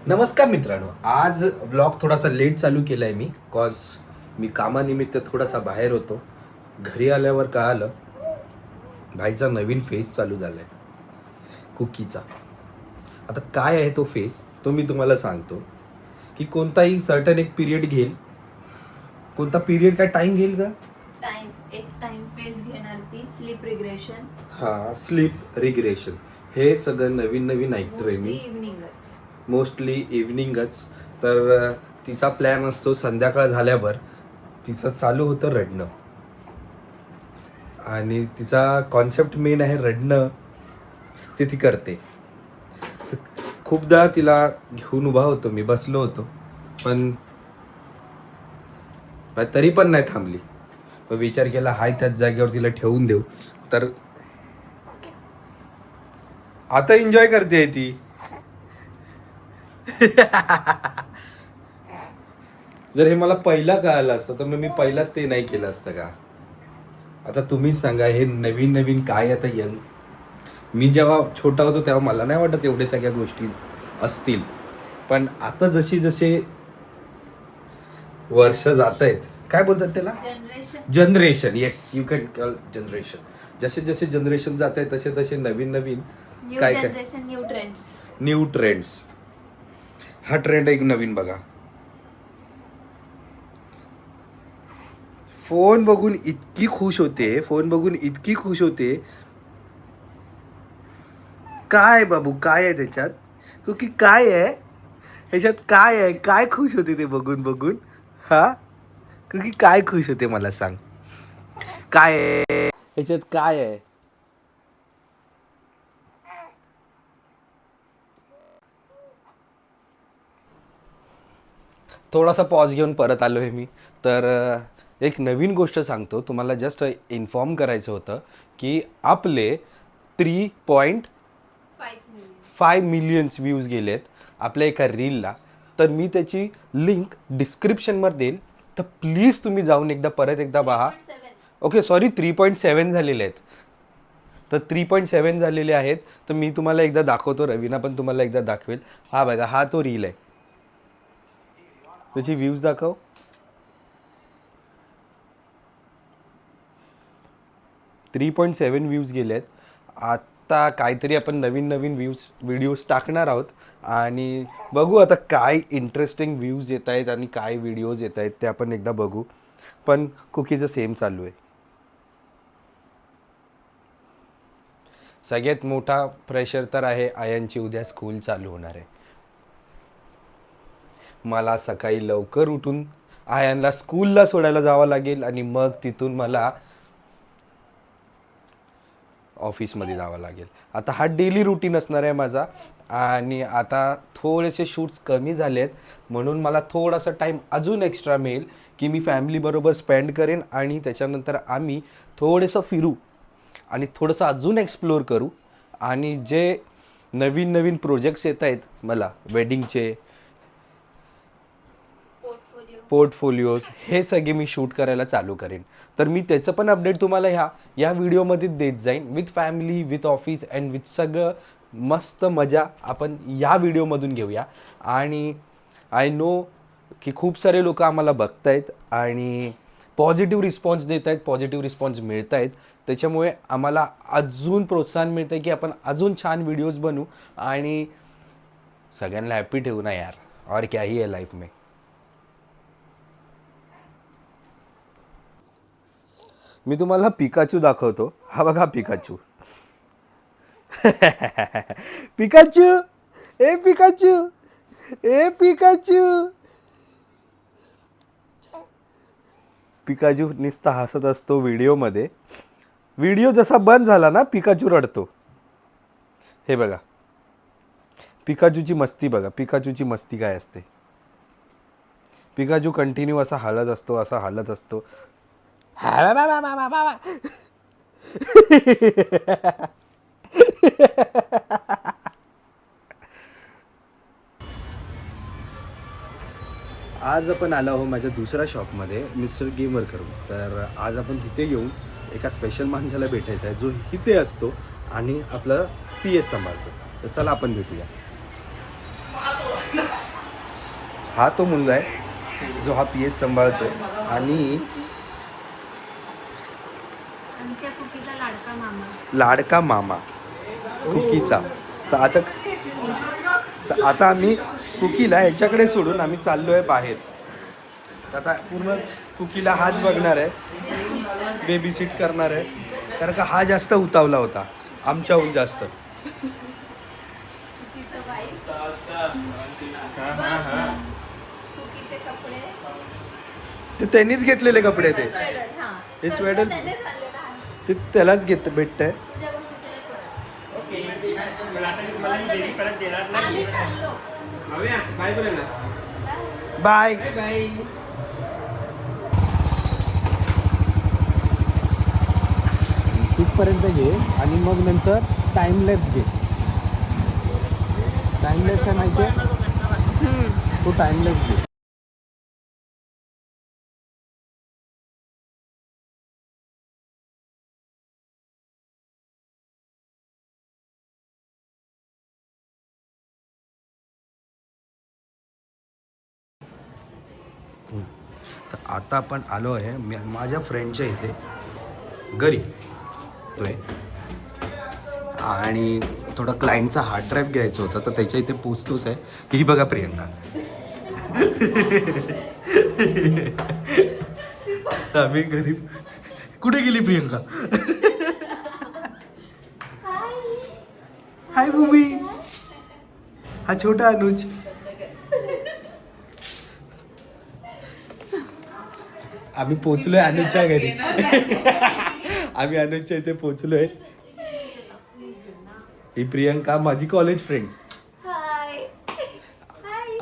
नमस्कार मित्रांनो, आज व्लॉग थोडासा लेट चालू केला आहे मी कॉज मी कामानिमित्त थोडासा बाहेर होतो. घरी आल्यावर कळालं भाईचा नवीन फेज चालू झाला आहे कुकीचा. आता काय आहे तो फेज तो मी तुम्हाला सांगतो की कोणताही सर्टन एक पिरियड घेईल. कोणता पिरियड काय टाइम घेईल का? टाइम फेज घेणार ती स्लीप रिग्रेशन. हां, स्लीप रिग्रेशन हे सगळं नवीन ऐकतोय मी. मोस्टली इव्हनिंगच. तर तिचा प्लॅन असतो संध्याकाळ झाल्यावर तिचं चालू होतं रडणं आणि तिचा कॉन्सेप्ट मेन आहे रडणं. ते ती करते. खूपदा तिला घेऊन उभा होतो मी, बसलो होतो, पण तरी पण नाही थांबली. मग विचार केला हाय त्याच जागेवर तिला ठेवून देऊ. तर आता एन्जॉय करते ती. जर हे मला पहिला कळालं असतं तर मग मी पहिलाच ते नाही केलं असतं का? आता तुम्हीच सांगा, हे नवीन काय. आता मी जेव्हा छोटा होतो तेव्हा मला नाही वाटत एवढे सगळ्या गोष्टी असतील, पण आता जसे वर्ष जात आहेत, काय बोलतात त्याला, generation. Yes, you can call generation. जसे जनरेशन जात आहेत तसे नवीन काय न्यू ट्रेंड्स. हा ट्रेंड एक नवीन बघा. फोन बघून इतकी खुश होते. काय बाबू, काय आहे त्याच्यात? क्योंकि काय आहे ह्याच्यात, काय खुश होते ते बघून. हा, क्योंकि काय खुश होते मला सांग. काय आहे ह्याच्यात, काय आहे? थोडासा पॉज घेऊन परत आलो आहे मी. तर एक नवीन गोष्ट सांगतो तुम्हाला. जस्ट इन्फॉर्म करायचं होतं की आपले 3.5 मिलियन्स व्ह्यूज गेलेत आपल्या एका रीलला. तर मी त्याची लिंक डिस्क्रिप्शनमध्ये देईल. तर प्लीज तुम्ही जाऊन परत एकदा पहा. ओके, सॉरी, 3.7 झालेले आहेत. तर 3.7 झालेले आहेत. तर मी तुम्हाला एकदा दाखवतो, रवीना पण तुम्हाला एकदा दाखवेल. हा बघा, हा तो रील आहे. त्याची व्ह्यूज दाखव. 3.7 व्ह्यूज गेले आहेत. आता काहीतरी आपण नवीन व्हिडिओज टाकणार आहोत आणि बघू आता काय इंटरेस्टिंग व्ह्यूज येत आहेत आणि काय व्हिडिओज येत आहेत ते आपण एकदा बघू. पण कुकीचं सेम चालू आहे. सगळ्यात मोठा प्रेशर तर आहे आयनची. उद्या स्कूल चालू होणार आहे. मला सकाळी लवकर उठून आयनला स्कूलला सोडायला जावं लागेल आणि मग तिथून मला ऑफिसमध्ये जावं लागेल. आता हा डेली रुटीन असणार आहे माझा. आणि आता थोडेसे शूट्स कमी झाले आहेत म्हणून मला थोडासा टाईम अजून एक्स्ट्रा मिळेल की मी फॅमिलीबरोबर स्पेंड करेन आणि त्याच्यानंतर आम्ही थोडंसं फिरू आणि थोडंसं अजून एक्सप्लोअर करू. आणि जे नवीन प्रोजेक्ट्स येत आहेत मला, वेडिंगचे पोर्टफोलिओज, हे सगळे मी शूट करायला चालू करेन. तर मी त्याचं पण अपडेट तुम्हाला या व्हिडिओमध्ये देत जाईन. With family, with office and with सगळं मस्त मजा आपण या व्हिडिओमधून घेऊया. आणि आय नो की खूप सारे लोक आम्हाला बघत आहेत आणि पॉझिटिव्ह रिस्पॉन्स देत आहेत, पॉझिटिव्ह रिस्पॉन्स मिळत आहेत. त्याच्यामुळे आम्हाला अजून प्रोत्साहन मिळतं आहे की आपण अजून छान व्हिडिओज बनवू आणि सगळ्यांना हॅपी ठेवू ना यार. और क्या ही है लाईफ में. मी तुम्हाला पिकाचू दाखवतो. हा बघा पिकाचू. पिकाचू, ए पिकाचू, ए पिकाचू. पिकाचू नुसता हसत असतो व्हिडिओमध्ये. व्हिडिओ जसा बंद झाला ना पिकाचू रडतो. हे बघा पिकाचूची मस्ती बघा. पिकाचूची मस्ती काय असते. पिकाचू कंटिन्यू असा हालत असतो. आज आपण आलो आहोत माझ्या दुसऱ्या शॉपमध्ये, मिस्टर गेमर करून. तर आज आपण तिथे येऊन एका स्पेशल माणसाला भेटायचा आहे जो इथे असतो आणि आपलं PS सांभाळतो. तर चला आपण भेटूया. हा तो मुलगा आहे जो हा PS सांभाळतोय. आणि आमच्या कुकीचा लाडका मामा. लाडका मामा कुकीचा. तर आता आम्ही कुकीला ह्याच्याकडे सोडून आम्ही चाललो आहे बाहेर. आता पूर्ण कुकीला हाच बघणार आहे, बेबी सीट करणार आहे, कारण का हा जास्त उतावला होता आमच्याहून जास्त. कुकीचं वाईफ. कुकीचे कपडे. ते त्यांनीच घेतलेले कपडे ते स्वेटर, हां. हे सर्व स्वेटर त्यानेच आणलेलं आहे. ते त्यालाच भेटतंय. तुझ्या गोष्टीचं परत. All the best. आम्ही चाललो. बाय. तिथपर्यंत घे आणि मग नंतर टाइमलेस घे. टाइमलेस काय माहिती आहे? तो टाइमलेस घे. तर आता आपण आलो आहे माझ्या फ्रेंडच्या इथे घरी तोय. आणि थोडा क्लायंटचा हार्ड ड्राईव्ह घ्यायचा होता तर त्याच्या इथे पोचतोच आहे. ही बघा प्रियंका. आम्ही घरी. कुठे गेली प्रियंका? हाय भूमी. हा छोटा अनुज. आम्ही पोचलोय अनुजच्या घरी. आम्ही अनुजच्या इथे पोचलोय. ही प्रियंका माझी कॉलेज फ्रेंड. हाय.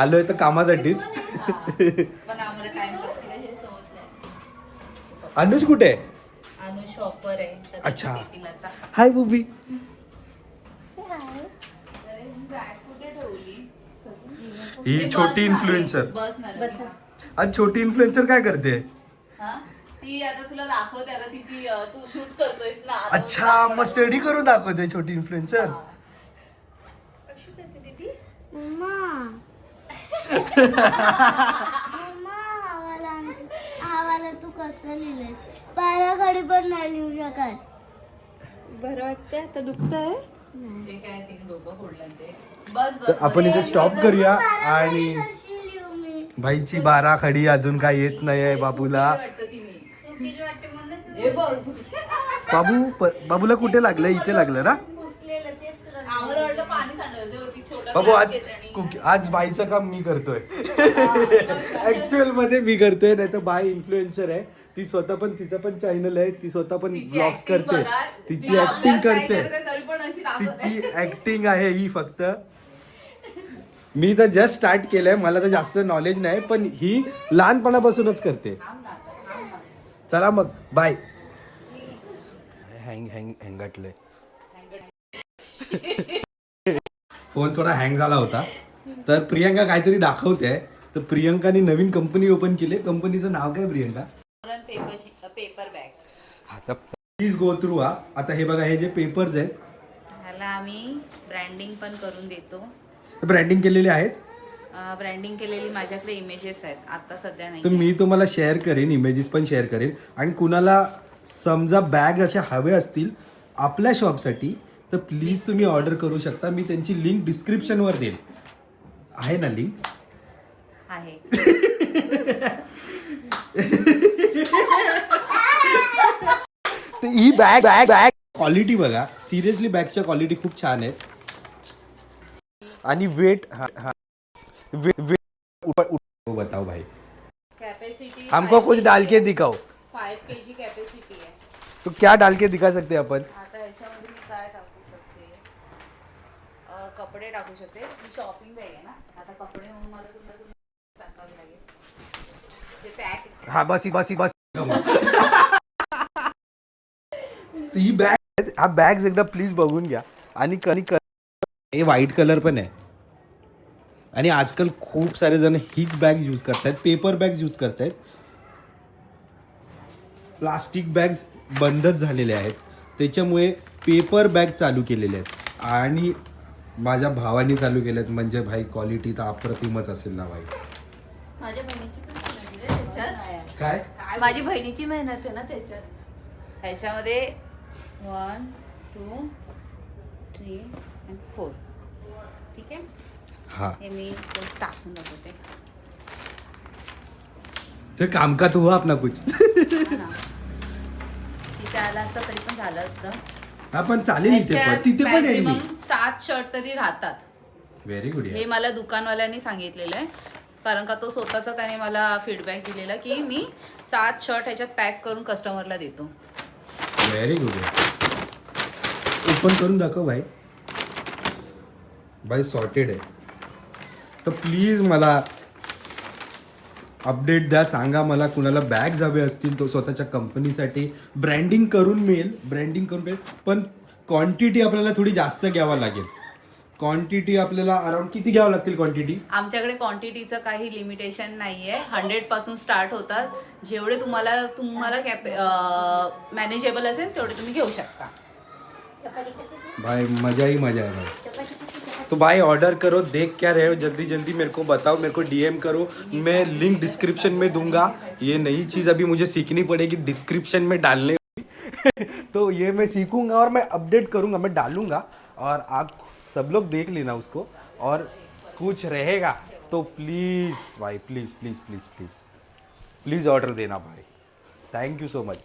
आलोय तर कामासाठीच. पण आम्हाला टाइमपास केल्याशिवाय समजत नाही. अनुज कुठे आहे? अनु शॉपर आहे. तर अच्छा. त्याची तिला आता. हाय बुबी. बॅग कुठे ठेवली? ही छोटी इन्फ्लुएन्सर. बसणार. आज छोटी इन्फ्लुएन्सर काय करते? हा? ती आता तुला दाखवते, आता तिची तू शूट करतोयस ना आता. अच्छा, मग स्टडी करून दाखवते छोटी इन्फ्लुएन्सर. कशी करते दीदी? आम्हाला तू कसं लिहिलंयस? पाराखडी पण नाही लिहू शकत. बरं वाटतंय आता दुखतंय. ते काय तिने डोकं फोडलं ते. बस तर बस. आपण इथे स्टॉप करूया. आणि कशी लिहू मी? भाईची 12 खडी अजून काय येत नाहीये बाबूला. वाटतं तिने. चुकीची वाटते म्हणूनच हे बघ. बाबूला कुठे लागलं? इथे लागलं ना. पुसलेलं तेच तुला आम्हाला वाटलं पाणी सांडलं तेव्हा ती छोटा बाबू glass आज घेते आणि- आज बाईचं काम मी करतोय. ऍक्च्युअल मध्ये मी करतोय, नाही तर बाई इन्फ्लुएन्सर आहे. ती स्वतः पण, तिचं पण चॅनल आहे, ती स्वतः पण तिची ब्लॉग्स acting करते, बघा. तिची ती ऍक्टिंग अभ्यास नाही करते. करते तरी पण अशी दाखवते. तिची ऍक्टिंग आहे ही फक्त. मी तर जस्ट स्टार्ट केलंय, मला तर जास्त नॉलेज नाही, पण ही लहानपणापासूनच करते. चला मग बाय. हँगाटलंय. फोन थोडा हँग झाला होता. तर प्रियंका काहीतरी दाखवते. तर प्रियंकाने नवीन कंपनी ओपन केली. कंपनीचं नाव काय प्रियंका? Paper bags. आता प्लीज गो थ्रू. आता हे बघा, हे जे पेपर्स आहेत ह्याला आम्ही ब्रँडिंग पण करून देतो. ब्रँडिंग केलेले आहेत. ब्रँडिंग केलेली माझ्याकडे इमेजेस आहेत, आता सध्या तर नाही. मी तुम्हाला शेअर करेन, इमेजेस पण शेअर करेन. आणि कुणाला समजा बॅग अशा हवे असतील आपल्या शॉपसाठी तर प्लीज तुम्ही ऑर्डर करू शकता. मी त्यांची लिंक डिस्क्रिप्शनवर देईन. आहे ना लिंक? आहे. तर ही बॅग क्वालिटी बघा, सिरियसली बॅगच्या क्वालिटी खूप छान आहे. आणि वेट बताओ भाई, कॅपॅसिटी हमको कुछ डाल के दिखाओ. 5 kg कॅपॅसिटी आहे. तो क्या डाल के दिखा सकते हैं अपन? आता ह्याच्यामध्ये मी काय टाकू शकते? कपडे टाकू शकते. ही शॉपिंग बॅग आहे ना, आता कपडे म्हणून मला तुला टाकावे लागेल. ते पॅक. हा बस. ही बॅग, हा बॅग्स एकदा प्लीज बघून घ्या. आणि हे व्हाईट कलर पण आहे. आणि आजकाल खूप सारे जण हीच बॅग यूज करतायत, पेपर बॅग्स यूज करतायत. प्लास्टिक बॅग्स बंदच झालेले आहेत, त्याच्यामुळे पेपर बॅग चालू केलेले आहेत. आणि माझ्या भावाने चालू केले आहेत. म्हणजे भाई क्वालिटी तर अप्रतिमच असेल ना भाई. माझ्या बहिणीची पण मेहनत आहे रे त्याच्यात. काय माझी बहिणीची मेहनत आहे ना त्याच्यात. ह्याच्यामध्ये 1 2 3 and 4. ठीक आहे, हा हे मी टाकून दाखवते. ते काम का तू अपना कुछ हा ना. तिथे आलं असतं तरी पण झालं असतं. हा पण चालेल इथे पण तिथे पण येईल मी. मॅक्झिमम 7 शर्ट तरी राहतात. व्हेरी गुड हे मला दुकानवाल्यांनी सांगितलेलं आहे, कारण का तो स्वतःचा त्याने मला फीडबॅक दिलेला की मी 7 शर्ट ह्याच्यात पॅक करून कस्टमरला देतो. Very good. ओपन करून दाखव भाई. भाई सॉर्टेड आहे. तर प्लीज मला अपडेट द्या, सांगा मला कुणाला बॅग्स हवे असतील तो स्वतःच्या कंपनीसाठी ब्रँडिंग करून मिळेल पण क्वांटिटी आपल्याला थोडी जास्त घ्यावा लागेल. क्वांटिटी आपल्याला अराउंड किती घ्यावं लागतील क्वांटिटी? आमच्याकडे क्वांटिटीचं काही लिमिटेशन नाही आहे. 100 पासून स्टार्ट होतात. जेवढे तुम्हाला मॅनेजेबल असेल तेवढे तुम्ही घेऊ शकता. भाई मजा ही मजा है भाई. तो भाई ऑर्डर करो, देख क्या रहे हो, जल्दी जल्दी मेरे को बताओ, मेरे को डीएम करो, मैं लिंक डिस्क्रिप्शन में दूंगा. ये नई चीज़ अभी मुझे सीखनी पड़ेगी डिस्क्रिप्शन में डालने तो ये मैं सीखूंगा और मैं अपडेट करूंगा, मैं डालूंगा और आप सब लोग देख लेना उसको. और कुछ रहेगा तो प्लीज़ भाई please please please please please order देना भाई. Thank you so much.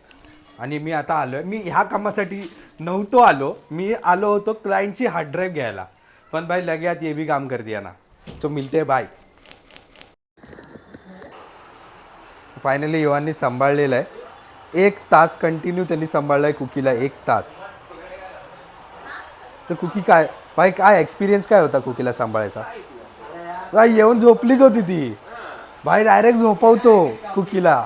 आणि मी आता आलो आहे, मी ह्या कामासाठी नव्हतो आलो, मी आलो होतो क्लायंटची हार्ड ड्राईव्ह घ्यायला, पण भाई लगे आत ये भी काम कर दिया ना. तो मिलते बाय. फायनली युवांनी सांभाळलेलं आहे. 1 तास कंटिन्यू त्यांनी सांभाळलं आहे कुकीला. 1 तास. तर कुकी काय भाई, काय एक्सपिरियन्स काय होता कुकीला सांभाळायचा? भाई येऊन झोपलीच होती ती भाई, डायरेक्ट झोपवतो कुकीला.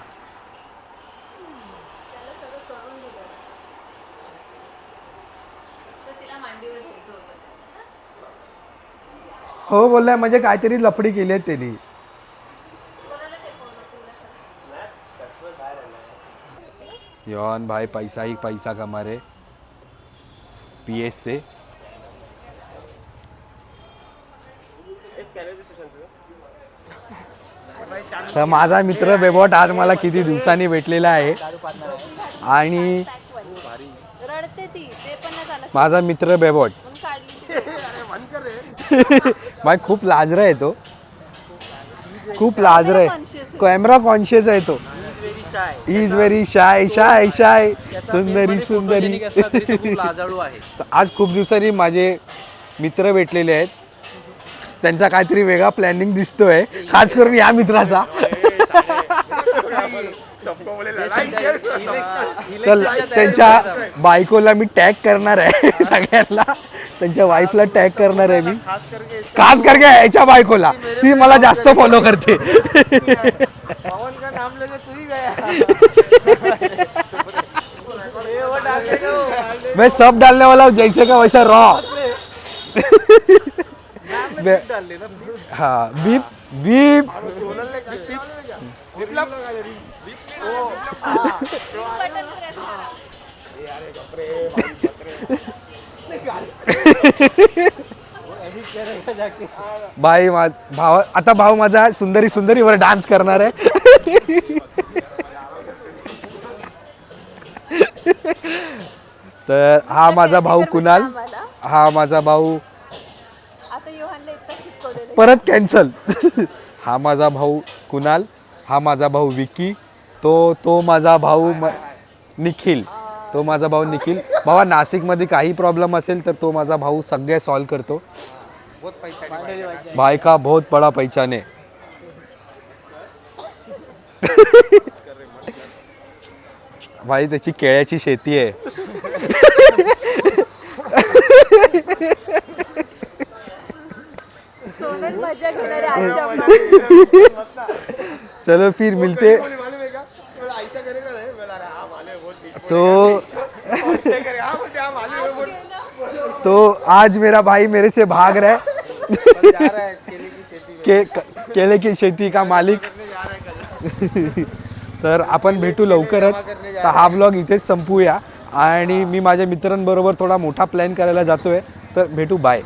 हो बोललाय, म्हणजे काहीतरी लफडी केली आहे त्यांनी. यौन भाई पैसा ही पैसा कमा रहे पीएस से. तर माझा मित्र बेबॉट आज मला किती दिवसांनी भेटलेला आहे आणि माझा मित्र बेबॉट भाई खूप लाजरा आहे तो, खूप लाजरा आहे, कॅमेरा कॉन्शियस आहे तो. Is very shy shy shy सुंदरी सुंदरी. आज खूप दिवसांनी माझे मित्र भेटलेले आहेत, त्यांचा काहीतरी वेगळा प्लॅनिंग दिसतोय, खास करून या मित्राचा. तर त्यांच्या बायकोला मी टॅग करणार आहे सगळ्यांना, त्यांच्या वाईफला टॅग करणार आहे मी, खास करके याच्या बायकोला, ती मला जास्त फॉलो करते. मैं सब डालने वाला हूँ जैसे का वैसा रॉ. हाँ बीप बीप. भाई भाव आता भाऊ माझा सुंदरी सुंदरीवर डान्स करणार आहे. तर हा माझा भाऊ कुणाल, हा माझा भाऊ परत कॅन्सल. हा माझा भाऊ कुणाल, हा माझा भाऊ विकी, तो माझा भाऊ निखिल, तो माझा भाऊ निखिल. बाबा नाशिकमध्ये काही प्रॉब्लेम असेल तर तो माझा भाऊ सगळे सॉल्व करतो. भाई का बहुत बड़ा पहचान है. भाई त्याची केळ्याची शेती आहे. चलो फिर मिलते. तो आज मेरा भाई मेरे से भाग रहा है. केले की शेती का मालिक. तर आपण भेटू लवकरच. तर हा व्लॉग इथेच संपूया आणि मी माझ्या मित्रांबरोबर थोडा मोठा प्लॅन करायला जातोय. तर भेटू, बाय.